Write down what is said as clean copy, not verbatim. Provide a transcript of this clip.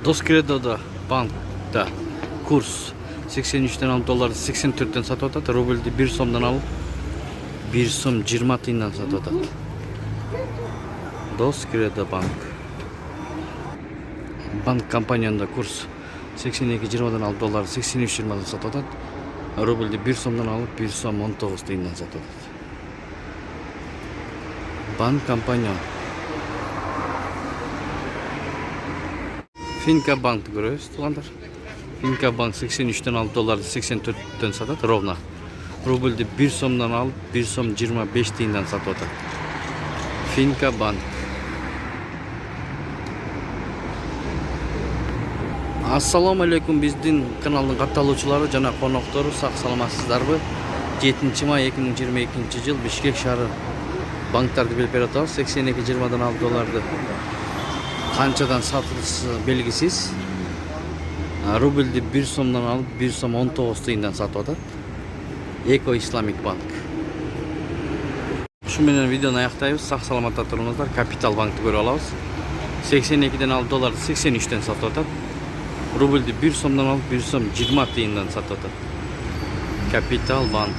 Доскредода банкта курс 83'ten alıp doları 84'ten satып атат. Рубльді 1 сомдан алып 1 сом 20 тиындан сатып атат. Доскредо банк компаниясында курс 82.20'dan алып doları 83.20'dan satып атат. Рубльді 1 сомдан алып 1 сом 19 тиындан сатып атат. Банк компания Finka Bank'ты көрөбүз, туугандар. Finka Bank 83'ten alıp doları 84'ten satat ровно. Рубльді 1 сомдан алып 1 сом 25 тиындан сатып атат. Finka Bank. Ассаламу алейкум, биздин каналдын катталуучулары жана коноктору, сак саламатсыздарбы? 7 май 2022 жыл Бишкек шаары банктарды билип берип атабыз. 82.20'dan алып долларды канчадан сатылышы белгисиз. Рубльді 1 сомдан алып 1 сом 19 тиындан сатып атат. Эко Исламик банк. Ушу менен видеону аяктайбыз. Сак саламатта туруңуздар. Капитал банкты көрүп алабыз. 82'den алып долларды 83'ten сатып атат. Рубльді 1 сомдан алып 1 сом 20 тиындан сатып атат. Капитал банк.